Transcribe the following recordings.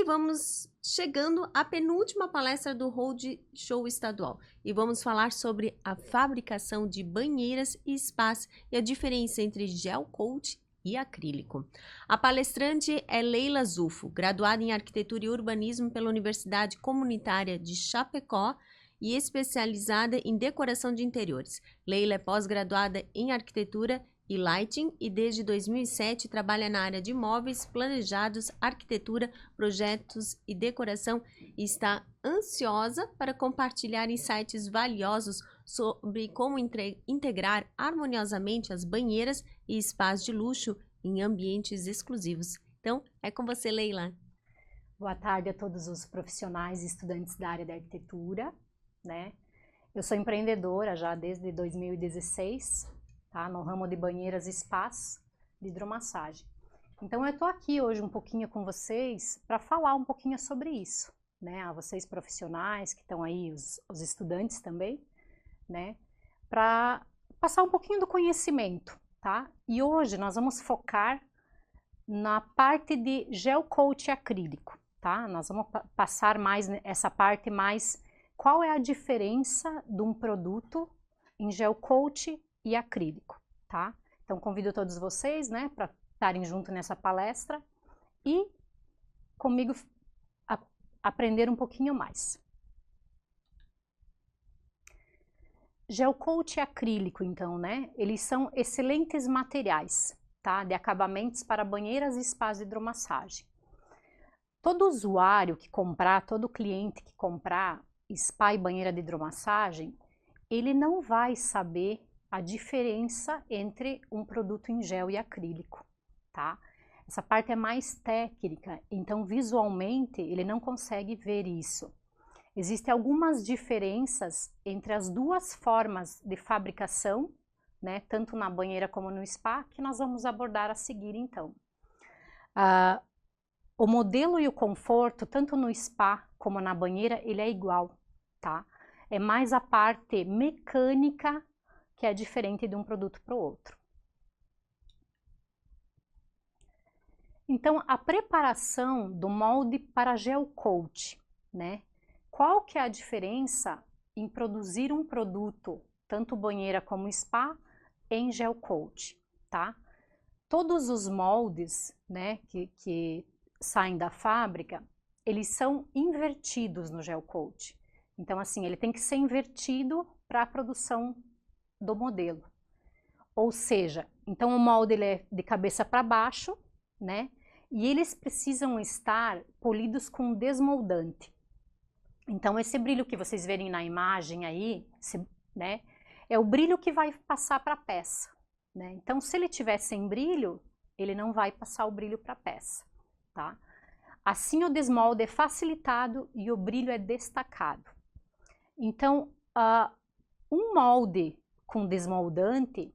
E vamos chegando à penúltima palestra do Roadshow Estadual. E vamos falar sobre a fabricação de banheiras e spas e a diferença entre gel coat e acrílico. A palestrante é Leila Zufo, graduada em Arquitetura e Urbanismo pela Universidade Comunitária de Chapecó e especializada em decoração de interiores. Leila é pós-graduada em Arquitetura e Lighting e desde 2007 trabalha na área de móveis, planejados, arquitetura, projetos e decoração e está ansiosa para compartilhar insights valiosos sobre como integrar harmoniosamente as banheiras e spas de luxo em ambientes exclusivos. Então, é com você, Leila. Boa tarde a todos os profissionais e estudantes da área da arquitetura, né? Eu sou empreendedora já desde 2016, tá? No ramo de banheiras e spas de hidromassagem. Então eu tô aqui hoje um pouquinho com vocês para falar um pouquinho sobre isso, né? A vocês profissionais que estão aí, os estudantes também, né? Para passar um pouquinho do conhecimento, tá? E hoje nós vamos focar na parte de gel coat acrílico, tá? Nós vamos passar mais essa parte mais qual é a diferença de um produto em gel coat e acrílico, tá? Então convido todos vocês, né, para estarem junto nessa palestra e comigo aprender um pouquinho mais. Gel coat e acrílico, então, né? Eles são excelentes materiais, tá? De acabamentos para banheiras e spas de hidromassagem. Todo usuário que comprar, todo cliente que comprar spa e banheira de hidromassagem, ele não vai saber a diferença entre um produto em gel e acrílico, tá? Essa parte é mais técnica, então visualmente ele não consegue ver isso. Existem algumas diferenças entre as duas formas de fabricação, né, tanto na banheira como no spa, que nós vamos abordar a seguir então. O modelo e o conforto, tanto no spa como na banheira, ele é igual, tá? É mais a parte mecânica que é diferente de um produto para o outro. Então, a preparação do molde para gel coat, né? Qual que é a diferença em produzir um produto, tanto banheira como spa, em gel coat, tá? Todos os moldes, né, que saem da fábrica, eles são invertidos no gel coat. Então, assim, ele tem que ser invertido para a produção do modelo. Ou seja, então o molde ele é de cabeça para baixo, né? E eles precisam estar polidos com desmoldante. Então, esse brilho que vocês verem na imagem aí, né, é o brilho que vai passar para a peça, né? Então, se ele tiver sem brilho, ele não vai passar o brilho para a peça, tá? Assim, o desmolde é facilitado e o brilho é destacado. Então, um molde com desmoldante,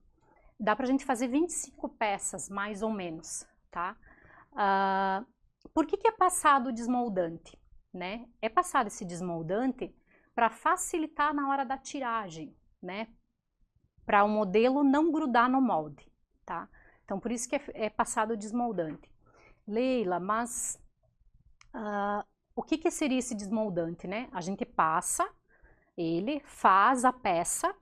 dá pra gente fazer 25 peças, mais ou menos, tá? Por que é passado o desmoldante, né? É passado esse desmoldante para facilitar na hora da tiragem, né? Para o modelo não grudar no molde, tá? Então, por isso que é passado o desmoldante. Leila, mas o que seria esse desmoldante, né? A gente passa, ele faz a peça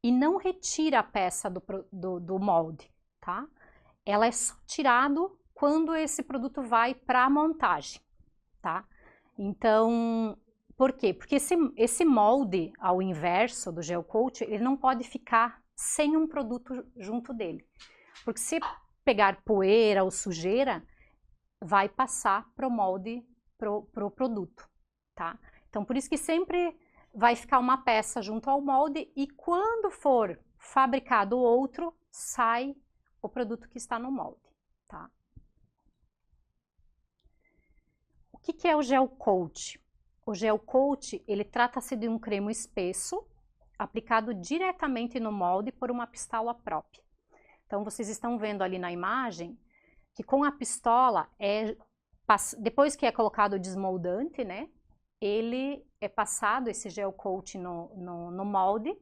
e não retira a peça do molde, tá? Ela é só tirado quando esse produto vai para a montagem, tá? Então, por quê? Porque esse molde, ao inverso do gel coat, ele não pode ficar sem um produto junto dele. Porque se pegar poeira ou sujeira, vai passar para o molde, pro produto, tá? Então, por isso que sempre vai ficar uma peça junto ao molde e quando for fabricado outro, sai o produto que está no molde, tá? O que é o gel coat? O gel coat, ele trata-se de um creme espesso aplicado diretamente no molde por uma pistola própria. Então, vocês estão vendo ali na imagem que com a pistola, depois que é colocado o desmoldante, né? Ele é passado esse gel coat no molde,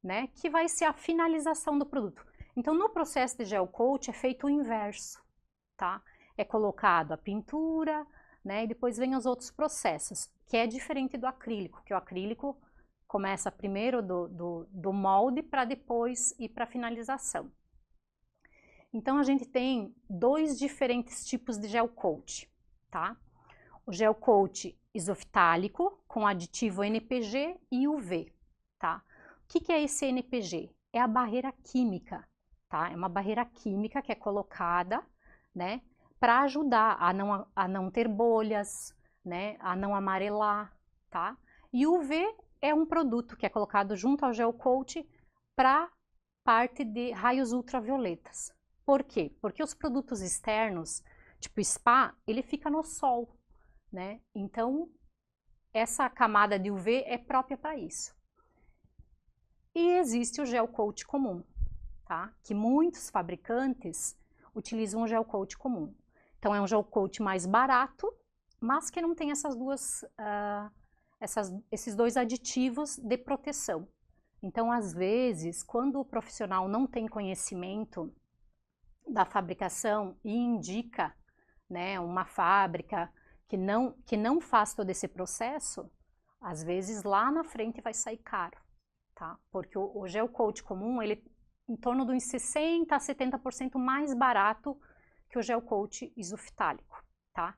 né, que vai ser a finalização do produto. Então, no processo de gel coat é feito o inverso, tá? É colocado a pintura, né? E depois vem os outros processos, que é diferente do acrílico, que o acrílico começa primeiro do molde para depois ir para a finalização. Então, a gente tem 2 diferentes tipos de gel coat, tá? O gel coat isofitálico, com aditivo NPG e UV, tá? O que é esse NPG? É a barreira química, tá? É uma barreira química que é colocada, né, para ajudar a não ter bolhas, né, a não amarelar, tá? E o UV é um produto que é colocado junto ao gel coat para parte de raios ultravioletas. Por quê? Porque os produtos externos, tipo spa, ele fica no sol, né? Então, essa camada de UV é própria para isso. E existe o gel coat comum, tá? Que muitos fabricantes utilizam o gel coat comum. Então, é um gel coat mais barato, mas que não tem esses 2 aditivos de proteção. Então, às vezes, quando o profissional não tem conhecimento da fabricação e indica, né, uma fábrica que não faz todo esse processo, às vezes lá na frente vai sair caro, tá? Porque o gel coat comum, ele em torno de uns 60% a 70% mais barato que o gel coat isofitálico, tá?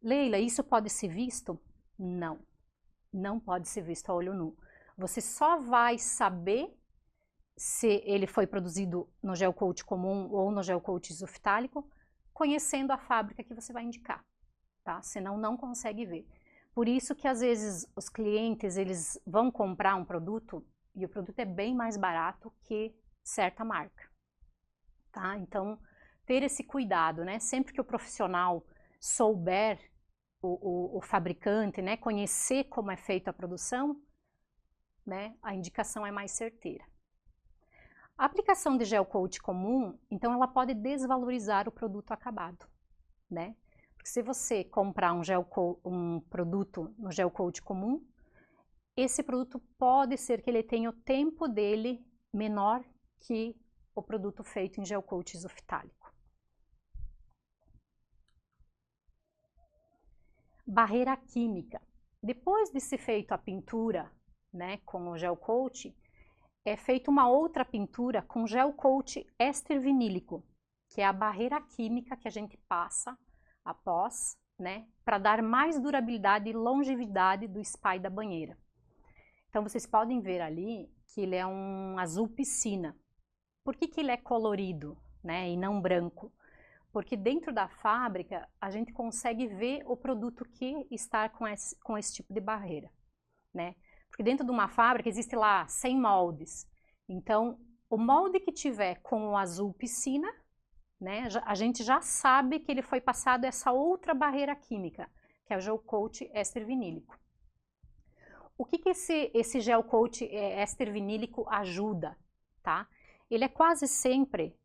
Leila, isso pode ser visto? Não, não pode ser visto a olho nu. Você só vai saber se ele foi produzido no gel coat comum ou no gel coat isofitálico, conhecendo a fábrica que você vai indicar, tá? Senão não consegue ver. Por isso que às vezes os clientes, eles vão comprar um produto e o produto é bem mais barato que certa marca, tá? Então, ter esse cuidado, né? Sempre que o profissional souber o fabricante, né? Conhecer como é feita a produção, né? A indicação é mais certeira. A aplicação de gel coat comum, então, ela pode desvalorizar o produto acabado, né? Porque se você comprar um produto no gel coat comum, esse produto pode ser que ele tenha o tempo dele menor que o produto feito em gel coat isofitálico. Barreira química. Depois de ser feita a pintura, né, com o gel coat, é feita uma outra pintura com gel coat éster vinílico, que é a barreira química que a gente passa após, né, para dar mais durabilidade e longevidade do spa e da banheira. Então, vocês podem ver ali que ele é um azul piscina. Por que ele é colorido, né, e não branco? Porque dentro da fábrica, a gente consegue ver o produto que está com esse tipo de barreira, né? Porque dentro de uma fábrica existe lá 100 moldes. Então, o molde que tiver com o azul piscina, né, a gente já sabe que ele foi passado essa outra barreira química, que é o gel coat éster vinílico. O que esse gel coat éster vinílico ajuda, tá? Ele é quase sempre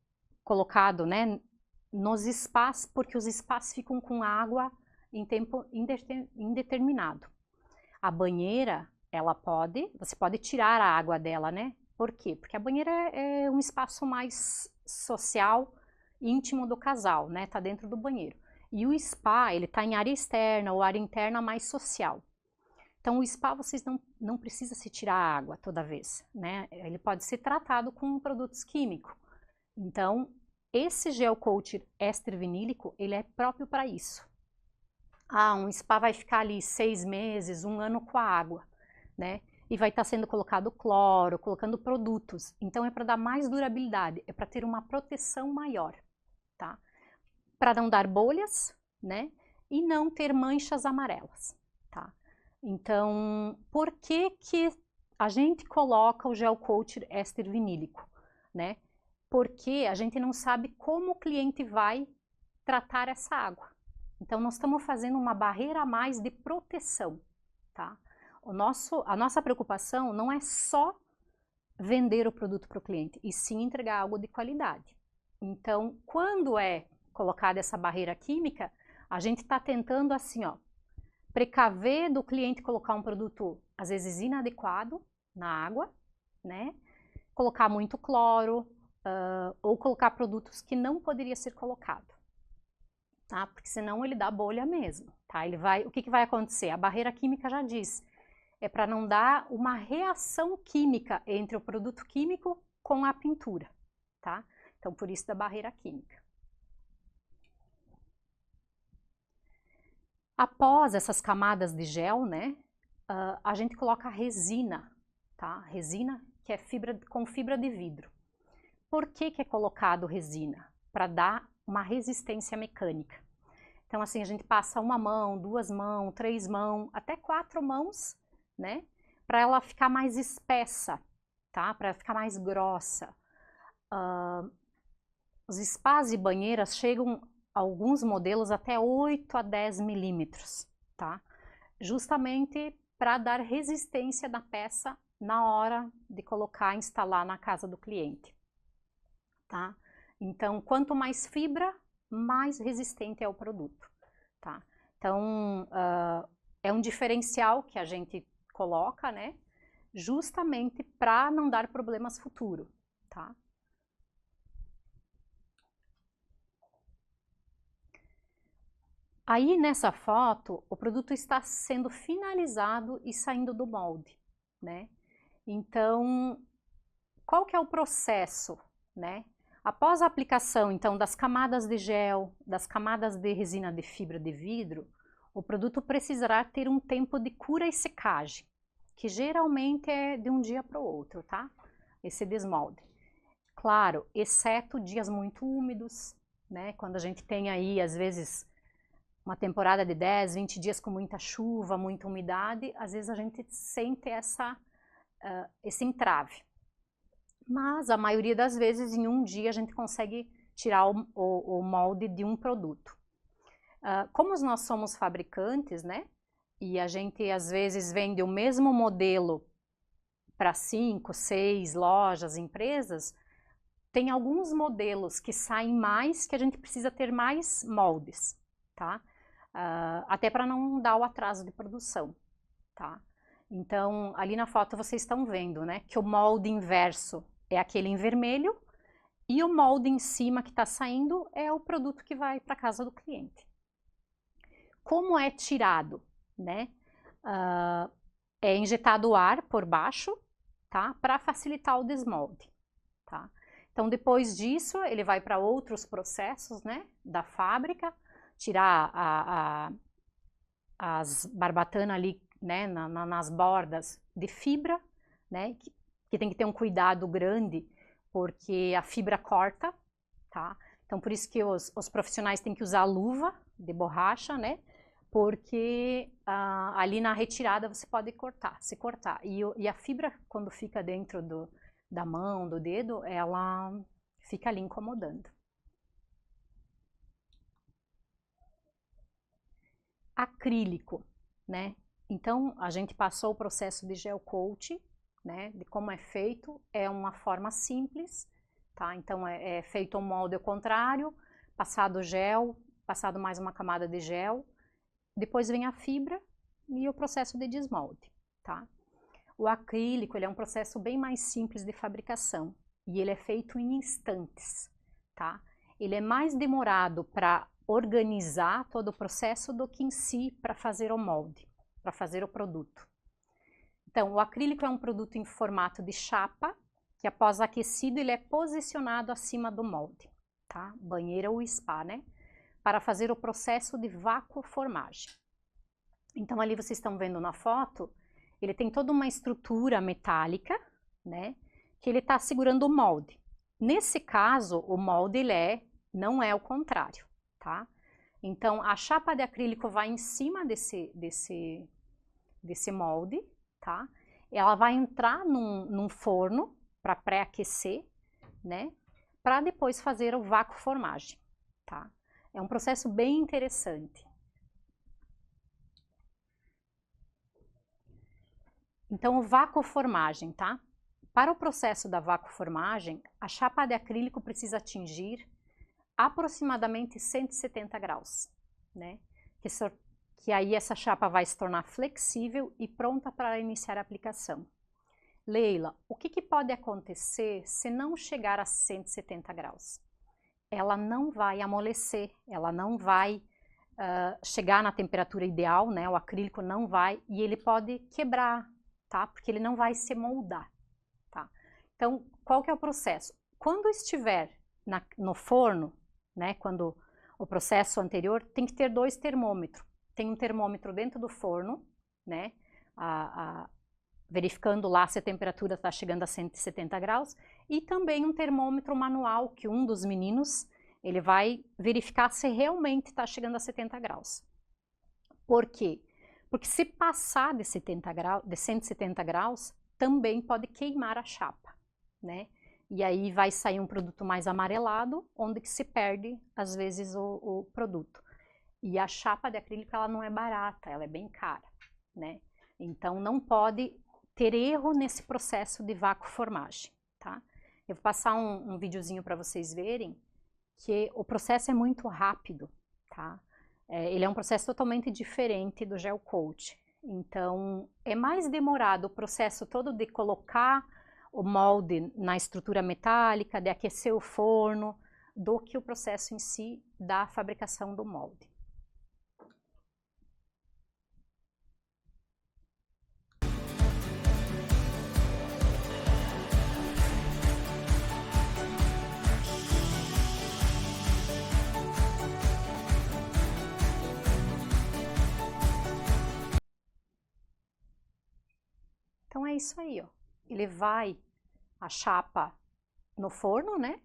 colocado, né, nos spas, porque os spas ficam com água em tempo indeterminado. A banheira, você pode tirar a água dela, né? Por quê? Porque a banheira é um espaço mais social, íntimo do casal, né? Tá dentro do banheiro. E o spa, ele tá em área externa ou área interna mais social. Então, o spa, vocês não precisam se tirar a água toda vez, né? Ele pode ser tratado com produtos químicos. Então, esse gel coat éster vinílico, ele é próprio para isso. Ah, um spa vai ficar ali 6 meses, 1 ano com a água, né? E vai estar sendo colocado cloro, colocando produtos. Então, é para dar mais durabilidade, é para ter uma proteção maior, tá? Para não dar bolhas, né? E não ter manchas amarelas, tá? Então, por que a gente coloca o gel coat éster vinílico, né? Porque a gente não sabe como o cliente vai tratar essa água. Então, nós estamos fazendo uma barreira a mais de proteção, tá? A nossa preocupação não é só vender o produto para o cliente, e sim entregar algo de qualidade. Então, quando é colocada essa barreira química, a gente está tentando assim, ó, precaver do cliente colocar um produto, às vezes, inadequado na água, né? Colocar muito cloro, ou colocar produtos que não poderia ser colocado, tá? Porque senão ele dá bolha mesmo, tá? O que vai acontecer? A barreira química já diz, é para não dar uma reação química entre o produto químico com a pintura, tá? Então, por isso da barreira química. Após essas camadas de gel, né, a gente coloca a resina, tá? Resina que é com fibra de vidro. Por que é colocado resina? Para dar uma resistência mecânica. Então, assim, a gente passa uma mão, 2 mãos, 3 mãos, até 4 mãos, né? Para ela ficar mais espessa, tá? Para ficar mais grossa. Os spas e banheiras chegam, alguns modelos, até 8 a 10 milímetros, tá? Justamente para dar resistência da peça na hora de colocar, instalar na casa do cliente, tá? Então, quanto mais fibra, mais resistente é o produto, tá? Então, é um diferencial que a gente coloca, né? Justamente para não dar problemas futuros, tá? Aí, nessa foto, o produto está sendo finalizado e saindo do molde, né? Então, qual que é o processo, né? Após a aplicação, então, das camadas de gel, das camadas de resina de fibra de vidro, o produto precisará ter um tempo de cura e secagem, que geralmente é de um dia para o outro, tá? Esse desmolde. Claro, exceto dias muito úmidos, né? Quando a gente tem aí, às vezes, uma temporada de 10, 20 dias com muita chuva, muita umidade, às vezes a gente sente esse entrave. Mas a maioria das vezes, em um dia, a gente consegue tirar o molde de um produto. Como nós somos fabricantes, né? E a gente às vezes vende o mesmo modelo para 5, 6 lojas, empresas, tem alguns modelos que saem mais, que a gente precisa ter mais moldes, tá? Até para não dar o atraso de produção, tá? Então, ali na foto vocês estão vendo, né, que o molde inverso é aquele em vermelho e o molde em cima que está saindo é o produto que vai para a casa do cliente. Como é tirado, né? É injetado ar por baixo, tá? Para facilitar o desmolde, tá? Então, depois disso, ele vai para outros processos, né, da fábrica, tirar as barbatanas ali, né, nas bordas de fibra, né, que tem que ter um cuidado grande, porque a fibra corta, tá? Então, por isso que os profissionais têm que usar luva de borracha, né, porque ali na retirada você pode se cortar. E a fibra, quando fica dentro da mão, do dedo, ela fica ali incomodando. Acrílico, né? Então, a gente passou o processo de gel coat, né? De como é feito, é uma forma simples, tá? Então, é feito um molde ao contrário, passado gel, passado mais uma camada de gel, depois vem a fibra e o processo de desmolde, tá? O acrílico, ele é um processo bem mais simples de fabricação e ele é feito em instantes, tá? Ele é mais demorado para organizar todo o processo do que em si para fazer o molde, para fazer o produto. Então, o acrílico é um produto em formato de chapa, que após aquecido ele é posicionado acima do molde, tá? Banheira ou spa, né? Para fazer o processo de vacuformagem. Então, ali vocês estão vendo na foto, ele tem toda uma estrutura metálica, né? Que ele está segurando o molde. Nesse caso, o molde não é o contrário, tá? Então, a chapa de acrílico vai em cima desse molde, tá? Ela vai entrar num forno para pré-aquecer, né? Para depois fazer o vacuformagem, tá? É um processo bem interessante. Então, o vacuformagem, tá? Para o processo da vacuformagem, a chapa de acrílico precisa atingir aproximadamente 170 graus, né? Que aí essa chapa vai se tornar flexível e pronta para iniciar a aplicação. Leila, o que pode acontecer se não chegar a 170 graus? Ela não vai amolecer, ela não vai chegar na temperatura ideal, né? O acrílico não vai, e ele pode quebrar, tá? Porque ele não vai se moldar, tá? Então, qual que é o processo? Quando estiver no forno, né? Quando o processo anterior, tem que ter 2 termômetros. Tem um termômetro dentro do forno, né? Verificando lá se a temperatura está chegando a 170 graus, e também um termômetro manual, que um dos meninos, ele vai verificar se realmente está chegando a 70 graus. Por quê? Porque se passar de 170 graus, também pode queimar a chapa, né? E aí vai sair um produto mais amarelado, onde que se perde, às vezes, o produto. E a chapa de acrílico, ela não é barata, ela é bem cara, né? Então, não pode ter erro nesse processo de vácuo-formagem, tá? Eu vou passar um videozinho para vocês verem que o processo é muito rápido, tá? Ele é um processo totalmente diferente do gel coat. Então, é mais demorado o processo todo de colocar o molde na estrutura metálica, de aquecer o forno, do que o processo em si da fabricação do molde. Então é isso aí, ó. Ele vai, a chapa no forno, né?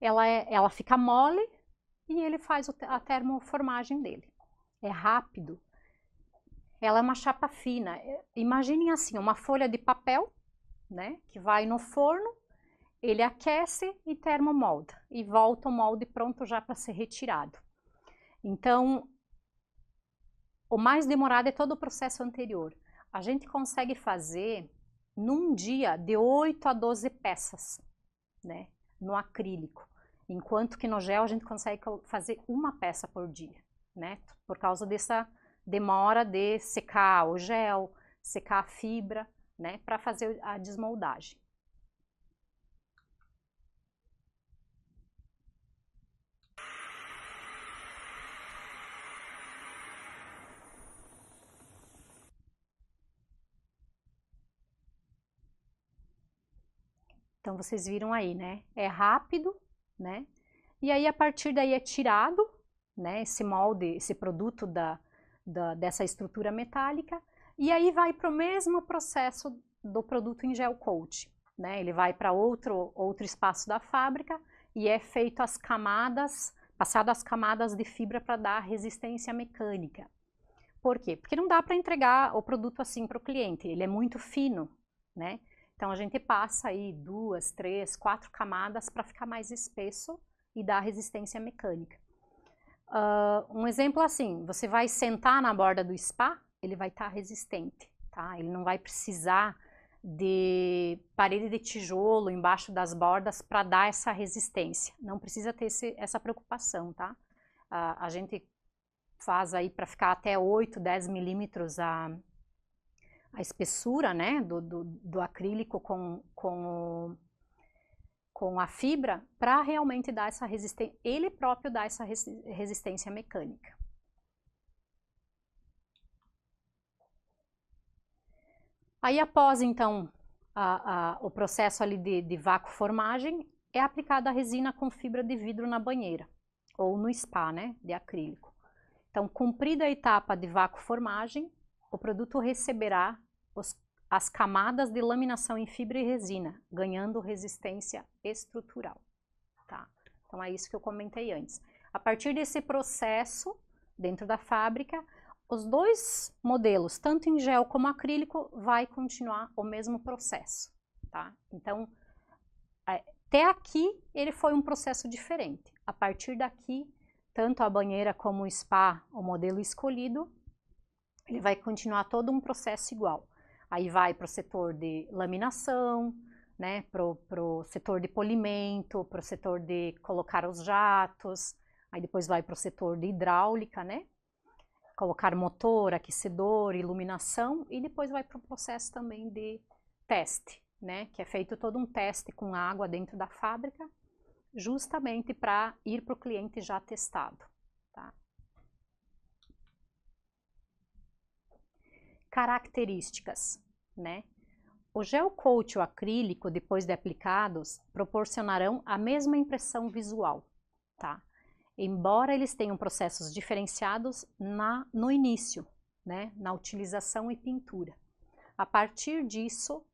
Ela fica mole e ele faz a termoformagem dele. É rápido. Ela é uma chapa fina. Imaginem assim, uma folha de papel, né? Que vai no forno, ele aquece e termomolda. E volta o molde pronto já para ser retirado. Então, o mais demorado é todo o processo anterior. A gente consegue fazer num dia de 8 a 12 peças, né, no acrílico, enquanto que no gel a gente consegue fazer uma peça por dia, né, por causa dessa demora de secar o gel, secar a fibra, né, para fazer a desmoldagem. Então, vocês viram aí, né? É rápido, né? E aí, a partir daí, é tirado, né? Esse molde, esse produto dessa estrutura metálica. E aí, vai para o mesmo processo do produto em gel coat, né? Ele vai para outro espaço da fábrica e é feito as camadas, passado as camadas de fibra para dar resistência mecânica. Por quê? Porque não dá para entregar o produto assim para o cliente, ele é muito fino, né? Então, a gente passa aí 2, 3, 4 camadas para ficar mais espesso e dar resistência mecânica. Um exemplo assim, você vai sentar na borda do spa, ele vai estar resistente, tá? Ele não vai precisar de parede de tijolo embaixo das bordas para dar essa resistência. Não precisa ter essa preocupação, tá? A gente faz aí para ficar até 8, 10 milímetros a espessura, né, do acrílico com a fibra, para realmente dar essa resistência, ele próprio dá essa resistência mecânica. Aí, após, então, o processo ali de vácuo-formagem, é aplicada a resina com fibra de vidro na banheira, ou no spa, né, de acrílico. Então, cumprida a etapa de vácuo-formagem, o produto receberá as camadas de laminação em fibra e resina, ganhando resistência estrutural, tá? Então, é isso que eu comentei antes. A partir desse processo, dentro da fábrica, os 2 modelos, tanto em gel como acrílico, vai continuar o mesmo processo, tá? Então, até aqui, ele foi um processo diferente. A partir daqui, tanto a banheira como o spa, o modelo escolhido, ele vai continuar todo um processo igual. Aí vai para o setor de laminação, né, para o setor de polimento, para o setor de colocar os jatos, aí depois vai para o setor de hidráulica, né, colocar motor, aquecedor, iluminação, e depois vai para o processo também de teste, né, que é feito todo um teste com água dentro da fábrica, justamente para ir para o cliente já testado, tá? Características, né? O gel coat e o acrílico, depois de aplicados, proporcionarão a mesma impressão visual, tá? Embora eles tenham processos diferenciados no início, né? Na utilização e pintura. A partir disso,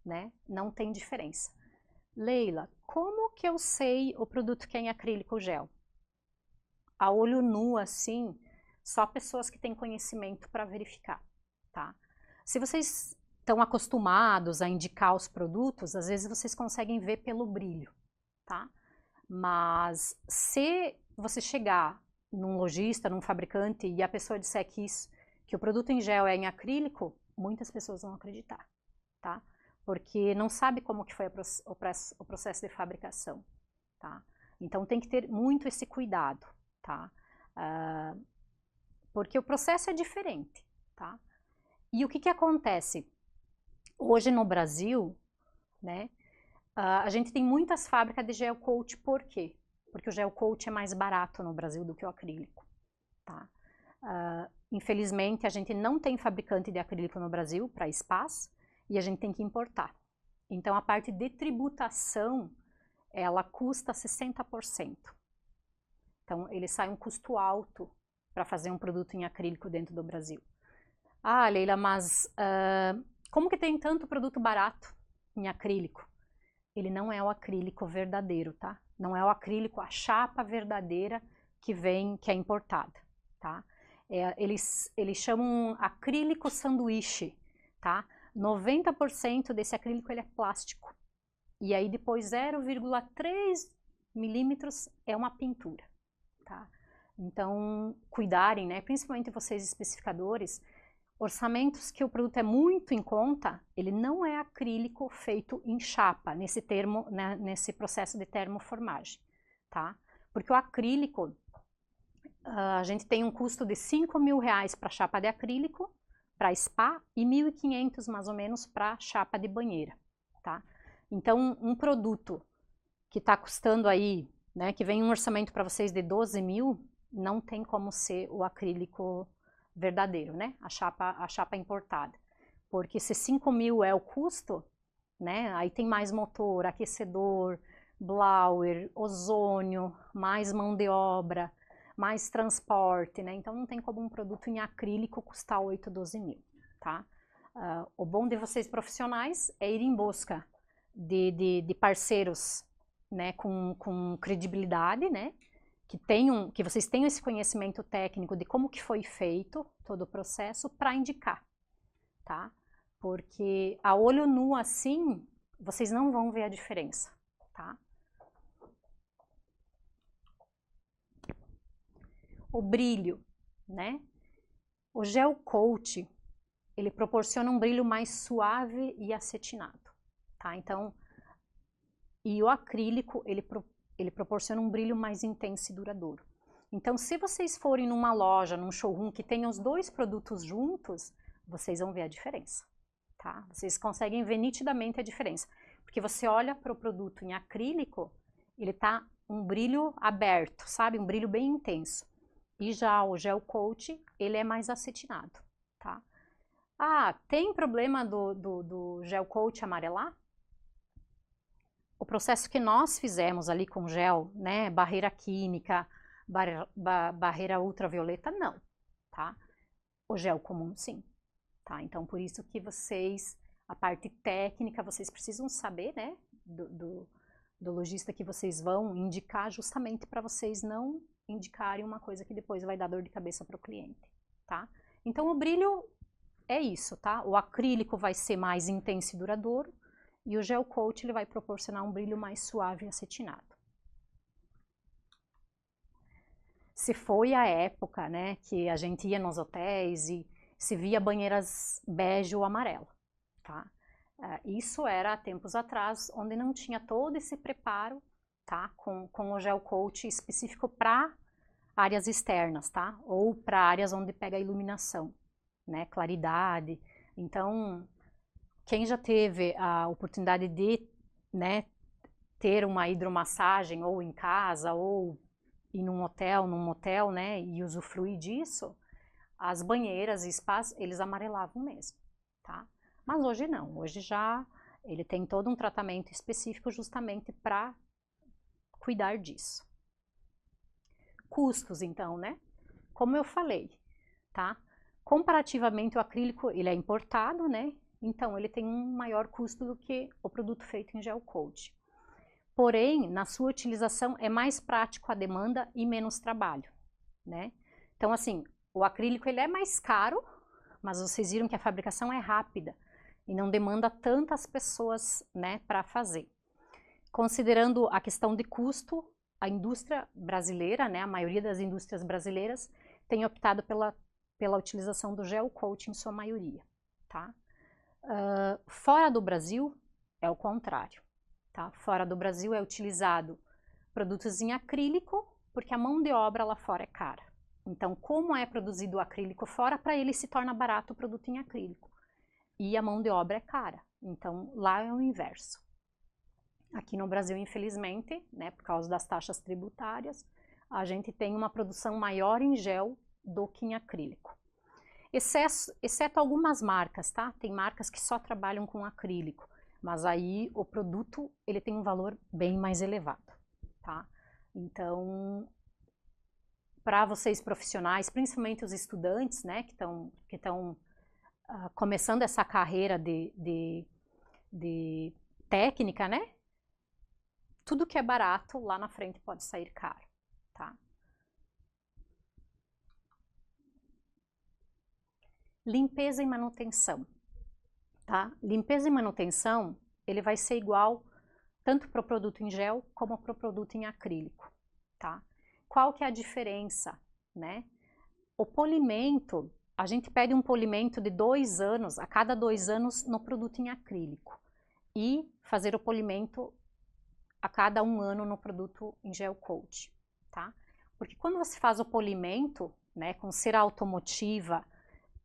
né, não tem diferença. Leila, como que eu sei o produto que é em acrílico gel? A olho nu, assim, só pessoas que têm conhecimento para verificar, tá? Se vocês estão acostumados a indicar os produtos, às vezes vocês conseguem ver pelo brilho, tá? Mas se você chegar num lojista, num fabricante, e a pessoa disser que o produto em gel é em acrílico, muitas pessoas vão acreditar, tá? Porque não sabe como que foi o processo de fabricação, tá? Então tem que ter muito esse cuidado, tá? Porque o processo é diferente, tá? E o que que acontece? Hoje no Brasil, né, a gente tem muitas fábricas de gel coat, por quê? Porque o gel coat é mais barato no Brasil do que o acrílico, tá? Infelizmente, a gente não tem fabricante de acrílico no Brasil para spas e a gente tem que importar. Então, a parte de tributação, ela custa 60%. Então, ele sai um custo alto para fazer um produto em acrílico dentro do Brasil. Ah, Leila, mas como que tem tanto produto barato em acrílico? Ele não é o acrílico verdadeiro, tá? Não é o acrílico, a chapa verdadeira que é importada, tá? Eles chamam acrílico sanduíche, tá? 90% desse acrílico ele é plástico. E aí depois 0,3 milímetros é uma pintura, tá? Então, cuidarem, né? Principalmente vocês especificadores, orçamentos que o produto é muito em conta, ele não é acrílico feito em chapa, nesse processo de termoformagem, tá? Porque o acrílico, a gente tem um custo de R$5.000 para chapa de acrílico, para spa, e 1.500 mais ou menos para chapa de banheira, tá? Então, um produto que está custando aí, né, que vem um orçamento para vocês de 12 mil, não tem como ser o acrílico verdadeiro, né? A chapa importada. Porque se 5 mil é o custo, né? Aí tem mais motor, aquecedor, blower, ozônio, mais mão de obra, mais transporte, né? Então não tem como um produto em acrílico custar 8, 12 mil, tá? O bom de vocês profissionais é ir em busca de parceiros, né, com credibilidade, né? Que vocês tenham esse conhecimento técnico de como que foi feito todo o processo para indicar, tá? Porque a olho nu assim, vocês não vão ver a diferença, tá? O brilho, né? O gel coat, ele proporciona um brilho mais suave e acetinado, tá? Então, e o acrílico, ele proporciona um brilho mais intenso e duradouro. Então, se vocês forem numa loja, num showroom que tenha os dois produtos juntos, vocês vão ver a diferença, tá? Vocês conseguem ver nitidamente a diferença. Porque você olha para o produto em acrílico, ele tá um brilho aberto, sabe? Um brilho bem intenso. E já o gel coat, ele é mais acetinado, tá? Ah, tem problema do gel coat amarelar? O processo que nós fizemos ali com gel, né, barreira química, barreira ultravioleta, não, tá? O gel comum, sim, tá? Então, por isso que vocês, a parte técnica, vocês precisam saber, né, do lojista que vocês vão indicar justamente para vocês não indicarem uma coisa que depois vai dar dor de cabeça para o cliente, tá? Então, o brilho é isso, tá? O acrílico vai ser mais intenso e duradouro, e o gel coat ele vai proporcionar um brilho mais suave e acetinado. Se foi a época, né, que a gente ia nos hotéis e se via banheiras bege ou amarela, tá? Isso era há tempos atrás, onde não tinha todo esse preparo, tá? Com o gel coat específico para áreas externas, tá? Ou para áreas onde pega a iluminação, né? Claridade. Então, quem já teve a oportunidade de, né, ter uma hidromassagem ou em casa ou ir num hotel, num motel, né, e usufruir disso, as banheiras e spas, eles amarelavam mesmo, tá? Mas hoje não, hoje já ele tem todo um tratamento específico justamente para cuidar disso. Custos, então, né? Como eu falei, tá? Comparativamente, o acrílico, ele é importado, né? Então, ele tem um maior custo do que o produto feito em gel coat. Porém, na sua utilização, é mais prático a demanda e menos trabalho, né? Então, assim, o acrílico, ele é mais caro, mas vocês viram que a fabricação é rápida e não demanda tantas pessoas, né, para fazer. Considerando a questão de custo, a indústria brasileira, né, a maioria das indústrias brasileiras, tem optado pela utilização do gel coat em sua maioria, tá? Fora do Brasil, é o contrário, tá? Fora do Brasil é utilizado produtos em acrílico, porque a mão de obra lá fora é cara. Então, como é produzido o acrílico fora, para ele se torna barato o produto em acrílico. E a mão de obra é cara. Então, lá é o inverso. Aqui no Brasil, infelizmente, né, por causa das taxas tributárias, a gente tem uma produção maior em gel do que em acrílico. Exceto algumas marcas, tá? Tem marcas que só trabalham com acrílico, mas aí o produto ele tem um valor bem mais elevado, tá? Então, para vocês profissionais, principalmente os estudantes, né, que estão começando essa carreira de técnica, né? Tudo que é barato lá na frente pode sair caro, tá? Limpeza e manutenção, tá? Limpeza e manutenção, ele vai ser igual tanto para o produto em gel como para o produto em acrílico, tá? Qual que é a diferença, né? O polimento, a gente pede um polimento de 2 anos, a cada 2 anos no produto em acrílico. E fazer o polimento a cada 1 ano no produto em gel coat, tá? Porque quando você faz o polimento, né, com cera automotiva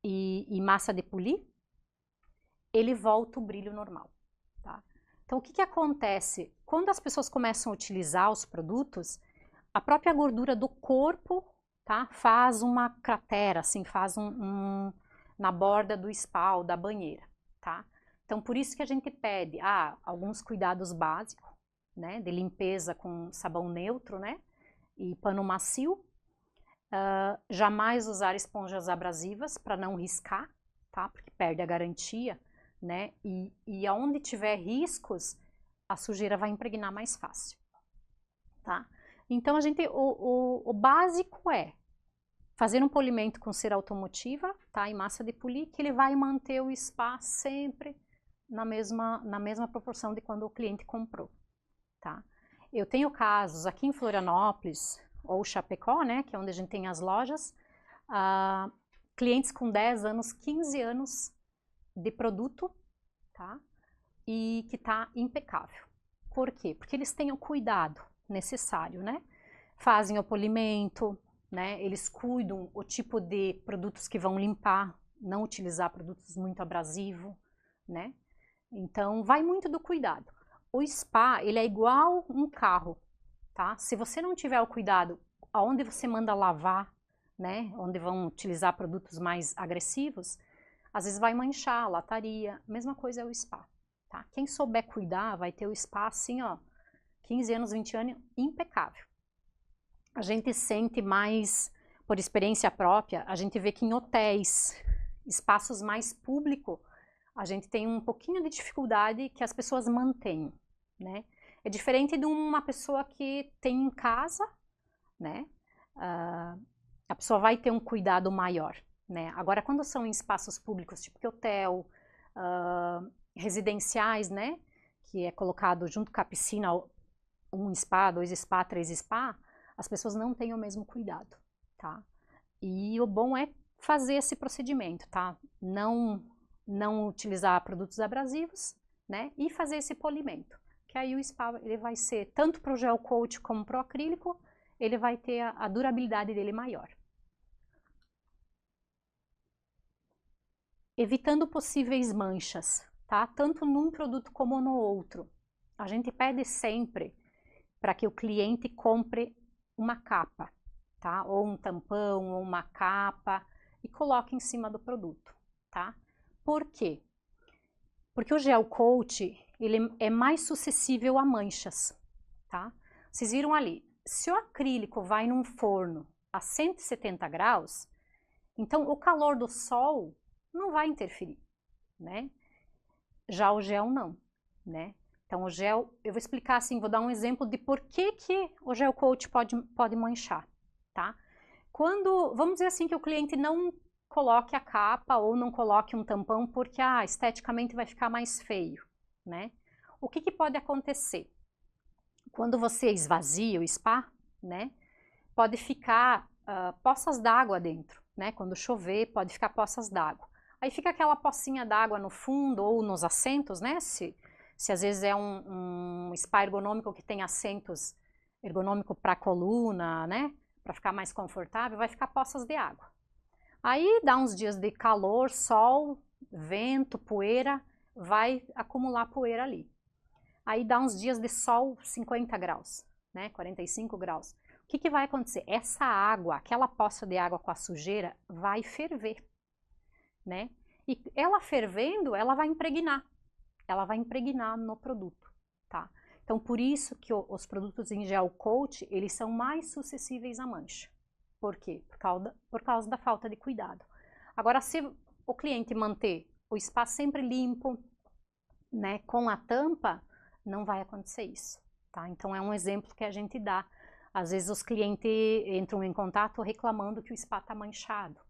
e massa de polir, ele volta o brilho normal, tá? Então, o que que acontece? Quando as pessoas começam a utilizar os produtos, a própria gordura do corpo, tá, faz uma cratera, assim, faz na borda do spa ou da banheira, tá? Então, por isso que a gente pede alguns cuidados básicos, né, de limpeza com sabão neutro, né, e pano macio. Jamais usar esponjas abrasivas para não riscar, tá, porque perde a garantia, né, e aonde tiver riscos, a sujeira vai impregnar mais fácil, tá? Então, o básico é fazer um polimento com cera automotiva, tá, e massa de polir, que ele vai manter o spa sempre na mesma proporção de quando o cliente comprou, tá? Eu tenho casos aqui em Florianópolis, ou Chapecó, né, que é onde a gente tem as lojas, clientes com 10 anos, 15 anos de produto, tá? E que tá impecável. Por quê? Porque eles têm o cuidado necessário, né? Fazem o polimento, né? Eles cuidam o tipo de produtos que vão limpar, não utilizar produtos muito abrasivos, né? Então, vai muito do cuidado. O spa, ele é igual um carro, tá? Se você não tiver o cuidado aonde você manda lavar, né? Onde vão utilizar produtos mais agressivos, às vezes vai manchar a lataria. Mesma coisa é o spa, tá? Quem souber cuidar vai ter o spa assim, ó, 15 anos, 20 anos, impecável. A gente sente mais, por experiência própria, a gente vê que em hotéis, espaços mais públicos, a gente tem um pouquinho de dificuldade que as pessoas mantêm, né? É diferente de uma pessoa que tem em casa, né? A pessoa vai ter um cuidado maior, né? Agora, quando são em espaços públicos, tipo que hotel, residenciais, né? Que é colocado junto com a piscina, 1 spa, 2 spa, 3 spa, as pessoas não têm o mesmo cuidado, tá? E o bom é fazer esse procedimento, tá? Não utilizar produtos abrasivos, né? E fazer esse polimento. Que aí o spa ele vai ser, tanto para o gel coat como para o acrílico, ele vai ter a durabilidade dele maior. Evitando possíveis manchas, tá? Tanto num produto como no outro. A gente pede sempre para que o cliente compre uma capa, tá? Ou um tampão, ou uma capa, e coloca em cima do produto, tá? Por quê? Porque o gel coat, ele é mais suscetível a manchas, tá? Vocês viram ali, se o acrílico vai num forno a 170 graus, então o calor do sol não vai interferir, né? Já o gel não, né? Então o gel, eu vou explicar assim, vou dar um exemplo de por que o gel coat pode manchar, tá? Quando, vamos dizer assim, que o cliente não coloque a capa ou não coloque um tampão porque esteticamente vai ficar mais feio, né? O que pode acontecer? Quando você esvazia o spa, né, pode ficar poças d'água dentro, né? Quando chover, pode ficar poças d'água. Aí fica aquela pocinha d'água no fundo ou nos assentos, né? Se às vezes é um spa ergonômico que tem assentos ergonômico para coluna, né? Para ficar mais confortável, vai ficar poças de água. Aí dá uns dias de calor, sol, vento, poeira, vai acumular poeira ali. Aí dá uns dias de sol 50 graus, né? 45 graus. O que vai acontecer? Essa água, aquela poça de água com a sujeira, vai ferver, né? E ela fervendo, ela vai impregnar no produto, tá? Então, por isso que os produtos em gel coat, eles são mais suscetíveis à mancha. Por quê? Por causa da falta de cuidado. Agora, se o cliente manter o spa sempre limpo, né, com a tampa, não vai acontecer isso, tá? Então, é um exemplo que a gente dá. Às vezes, os clientes entram em contato reclamando que o spa está manchado,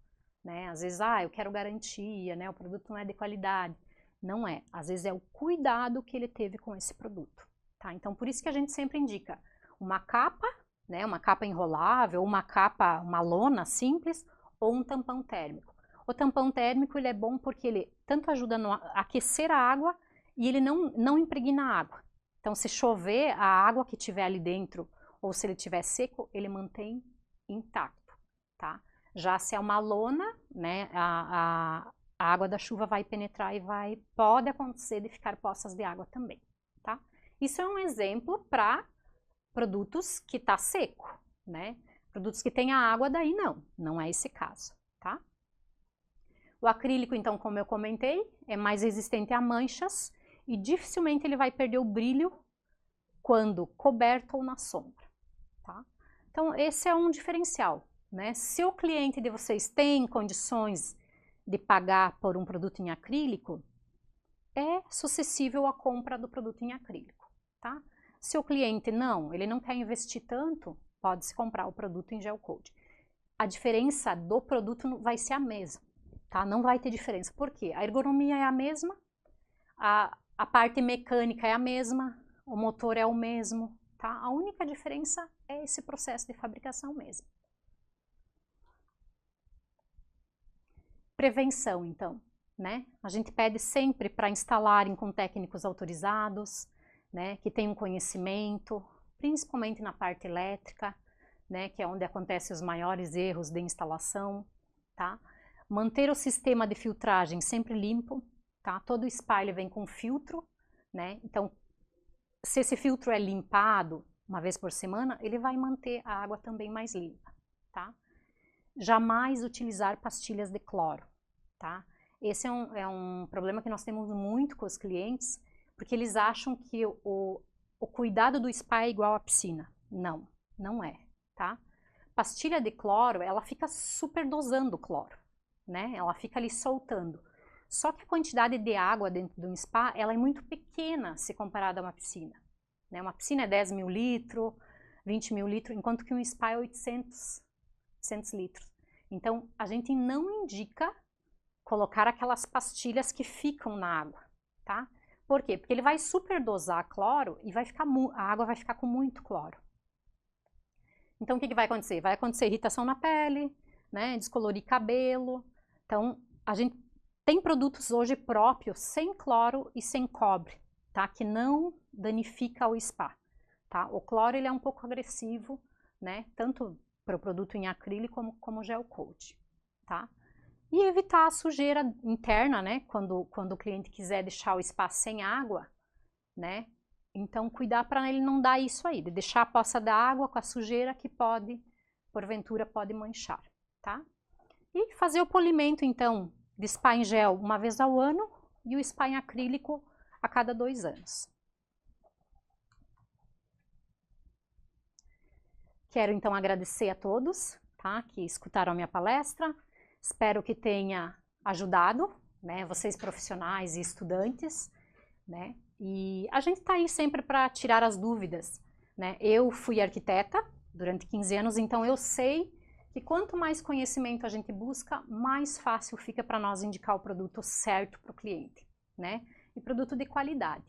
né? Às vezes, eu quero garantia, né? O produto não é de qualidade. Não é. Às vezes, é o cuidado que ele teve com esse produto. Tá? Então, por isso que a gente sempre indica uma capa, né, uma capa enrolável, uma lona simples ou um tampão térmico. O tampão térmico ele é bom porque ele tanto ajuda a aquecer a água e ele não impregna a água. Então, se chover, a água que tiver ali dentro ou se ele estiver seco, ele mantém intacto. Tá? Já se é uma lona, né, a água da chuva vai penetrar e pode acontecer de ficar poças de água também. Tá? Isso é um exemplo para produtos que está seco, né? Produtos que tem a água, daí não é esse caso, tá? O acrílico, então, como eu comentei, é mais resistente a manchas e dificilmente ele vai perder o brilho quando coberto ou na sombra, tá? Então, esse é um diferencial, né? Se o cliente de vocês tem condições de pagar por um produto em acrílico, é suscetível à compra do produto em acrílico. Tá? Se o cliente ele não quer investir tanto, pode-se comprar o produto em gel coat. A diferença do produto vai ser a mesma, tá? Não vai ter diferença. Por quê? A ergonomia é a mesma, a parte mecânica é a mesma, o motor é o mesmo, tá? A única diferença é esse processo de fabricação mesmo. Prevenção, então, né? A gente pede sempre para instalarem com técnicos autorizados, né, que tenham conhecimento, principalmente na parte elétrica, né, que é onde acontecem os maiores erros de instalação, tá? Manter o sistema de filtragem sempre limpo, tá? Todo spa vem com filtro, né? Então, se esse filtro é limpado uma vez por semana, ele vai manter a água também mais limpa, tá? Jamais utilizar pastilhas de cloro, tá? Esse é um problema que nós temos muito com os clientes, porque eles acham que o cuidado do spa é igual à piscina. Não é, tá? Pastilha de cloro, ela fica super dosando o cloro, né? Ela fica ali soltando. Só que a quantidade de água dentro de um spa, ela é muito pequena se comparada a uma piscina, né? Uma piscina é 10 mil litros, 20 mil litros, enquanto que um spa é 800 litros. Então, a gente não indica colocar aquelas pastilhas que ficam na água, tá? Por quê? Porque ele vai superdosar cloro e a água vai ficar com muito cloro. Então, o que vai acontecer? Vai acontecer irritação na pele, né? Descolorir cabelo. Então, a gente tem produtos hoje próprios sem cloro e sem cobre, tá? Que não danifica o spa, tá? O cloro, ele é um pouco agressivo, né? Tanto para o produto em acrílico como gel coat, tá? E evitar a sujeira interna, né? Quando o cliente quiser deixar o spa sem água, né? Então, cuidar para ele não dar isso aí, de deixar a poça da água com a sujeira que porventura pode manchar, tá? E fazer o polimento, então, de spa em gel uma vez ao ano e o spa em acrílico a cada 2 anos. Quero, então, agradecer a todos, tá, que escutaram a minha palestra. Espero que tenha ajudado, né, vocês profissionais e estudantes, né, e a gente está aí sempre para tirar as dúvidas, né. Eu fui arquiteta durante 15 anos, então eu sei que quanto mais conhecimento a gente busca, mais fácil fica para nós indicar o produto certo para o cliente, né, e produto de qualidade.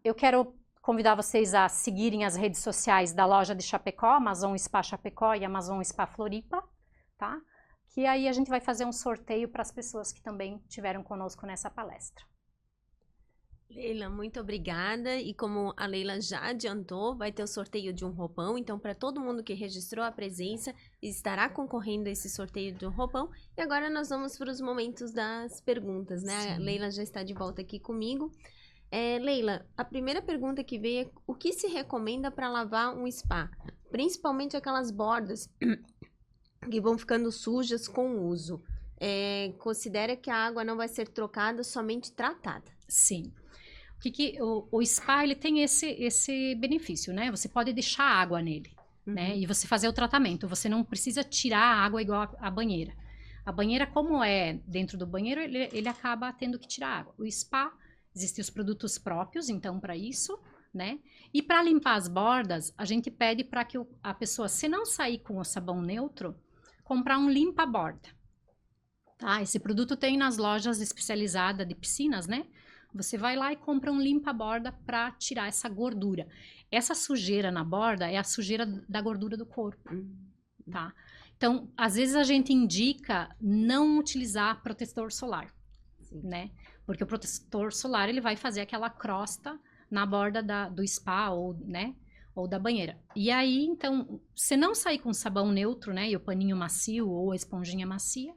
Eu quero convidar vocês a seguirem as redes sociais da loja de Chapecó, Amazon Spa Chapecó e Amazon Spa Floripa, tá? Que aí a gente vai fazer um sorteio para as pessoas que também tiveram conosco nessa palestra. Leila, muito obrigada. E como a Leila já adiantou, vai ter o sorteio de um roupão. Então, para todo mundo que registrou a presença, estará concorrendo a esse sorteio de um roupão. E agora nós vamos para os momentos das perguntas, né? Sim. A Leila já está de volta aqui comigo. Leila, a primeira pergunta que veio é o que se recomenda para lavar um spa? Principalmente aquelas bordas que vão ficando sujas com o uso. Considera que a água não vai ser trocada, somente tratada? Sim. O spa ele tem esse benefício, né? Você pode deixar água nele, né? E você fazer o tratamento. Você não precisa tirar a água igual a banheira. A banheira, como é dentro do banheiro, ele acaba tendo que tirar água. O spa, existem os produtos próprios, então, para isso, né? E para limpar as bordas, a gente pede para que a pessoa, se não sair com o sabão neutro, comprar um limpa-borda. Tá? Esse produto tem nas lojas especializadas de piscinas, né? Você vai lá e compra um limpa-borda para tirar essa gordura. Essa sujeira na borda é a sujeira da gordura do corpo, tá? Então, às vezes a gente indica não utilizar protetor solar, né? Porque o protetor solar, ele vai fazer aquela crosta na borda do spa ou, né, ou da banheira. E aí, então, se não sair com sabão neutro, né, e o paninho macio ou a esponjinha macia,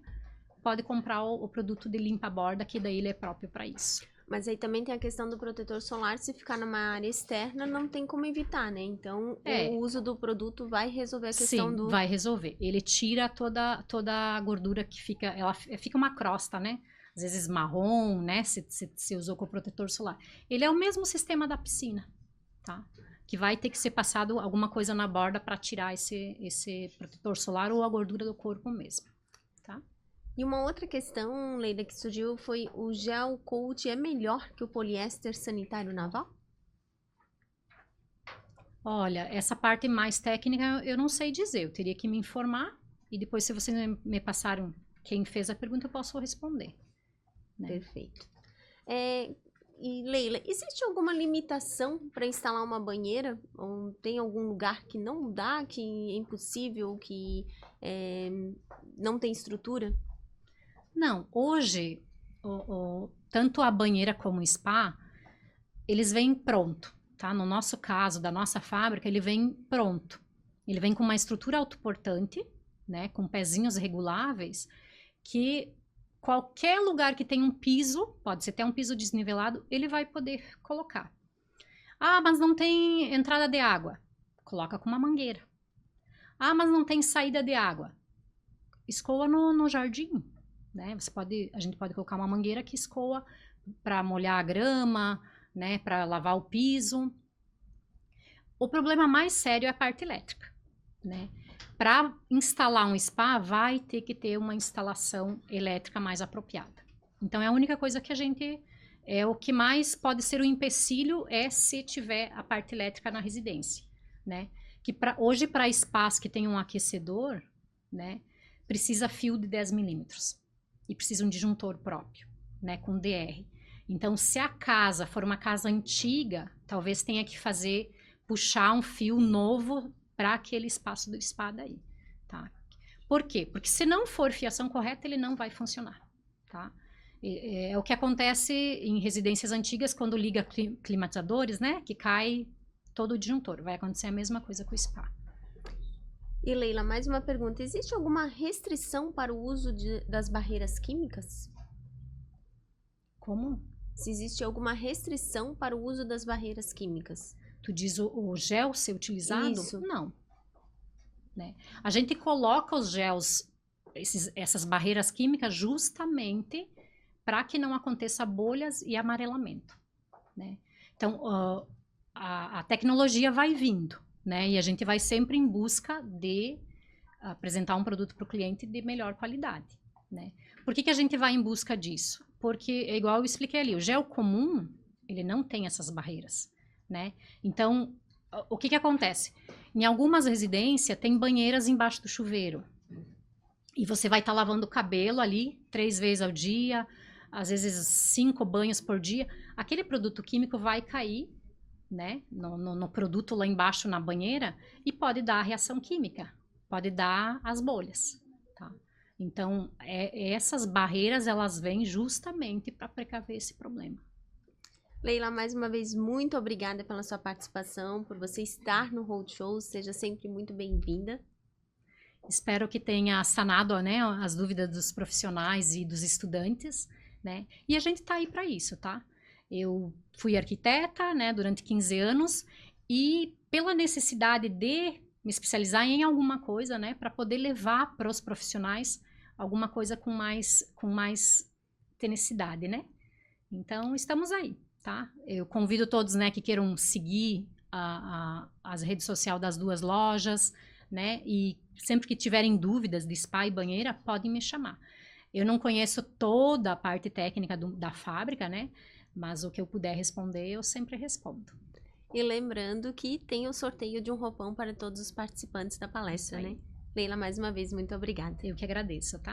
pode comprar o produto de limpa-borda, que daí ele é próprio para isso. Mas aí também tem a questão do protetor solar, se ficar numa área externa, não tem como evitar, né? Então, o uso do produto vai resolver a questão do... Sim, vai resolver. Ele tira toda a gordura que fica... Ela fica uma crosta, né? Às vezes marrom, né? Se usou com o protetor solar. Ele é o mesmo sistema da piscina, tá? Que vai ter que ser passado alguma coisa na borda para tirar esse protetor solar ou a gordura do corpo mesmo, tá? E uma outra questão, Leila, que surgiu foi o gel coat é melhor que o poliéster sanitário naval? Olha, essa parte mais técnica eu não sei dizer, eu teria que me informar e depois se vocês me passaram quem fez a pergunta eu posso responder. Né? Perfeito. E Leila, existe alguma limitação para instalar uma banheira? Ou tem algum lugar que não dá, que é impossível, que não tem estrutura? Não, hoje, tanto a banheira como o spa, eles vêm pronto, tá? No nosso caso, da nossa fábrica, ele vem pronto. Ele vem com uma estrutura autoportante, né? Com pezinhos reguláveis, que qualquer lugar que tem um piso, pode ser até um piso desnivelado, ele vai poder colocar. Ah, mas não tem entrada de água. Coloca com uma mangueira. Ah, mas não tem saída de água. Escoa no jardim. Né? A gente pode colocar uma mangueira que escoa para molhar a grama, né? Para lavar o piso. O problema mais sério é a parte elétrica, né? Para instalar um spa, vai ter que ter uma instalação elétrica mais apropriada. Então, é a única coisa que o que mais pode ser o empecilho é se tiver a parte elétrica na residência, né? Que hoje, para spas que tem um aquecedor, né? Precisa fio de 10 milímetros. E precisa um disjuntor próprio, né, com DR. Então, se a casa for uma casa antiga, talvez tenha que puxar um fio novo para aquele espaço do spa daí, tá? Por quê? Porque se não for fiação correta, ele não vai funcionar, tá? É o que acontece em residências antigas, quando liga climatizadores, né, que cai todo o disjuntor. Vai acontecer a mesma coisa com o spa. E Leila, mais uma pergunta. Existe alguma restrição para o uso das barreiras químicas? Como? Se existe alguma restrição para o uso das barreiras químicas? Tu diz o gel ser utilizado? Isso. Não. Né? A gente coloca os gels essas barreiras químicas justamente para que não aconteça bolhas e amarelamento, né? Então, a tecnologia vai vindo, né? E a gente vai sempre em busca de apresentar um produto para o cliente de melhor qualidade, né? Por que a gente vai em busca disso? Porque, é igual eu expliquei ali, o gel comum, ele não tem essas barreiras, né? Então, o que acontece? Em algumas residências, tem banheiras embaixo do chuveiro. E você vai estar lavando o cabelo ali 3 vezes ao dia, às vezes 5 banhos por dia. Aquele produto químico vai cair, né, no produto lá embaixo na banheira e pode dar a reação química, pode dar as bolhas, tá? Então, essas barreiras, elas vêm justamente para precaver esse problema. Leila, mais uma vez, muito obrigada pela sua participação, por você estar no Roadshow, seja sempre muito bem-vinda. Espero que tenha sanado, né, as dúvidas dos profissionais e dos estudantes, né? E a gente tá aí para isso, tá? Eu fui arquiteta, né, durante 15 anos e pela necessidade de me especializar em alguma coisa, né, para poder levar para os profissionais alguma coisa com mais tenacidade, né? Então, estamos aí, tá? Eu convido todos, né, que queiram seguir as redes sociais das 2 lojas, né? E sempre que tiverem dúvidas de spa e banheira, podem me chamar. Eu não conheço toda a parte técnica da fábrica, né? Mas o que eu puder responder, eu sempre respondo. E lembrando que tem o sorteio de um roupão para todos os participantes da palestra, né? Leila, mais uma vez, muito obrigada. Eu que agradeço, tá?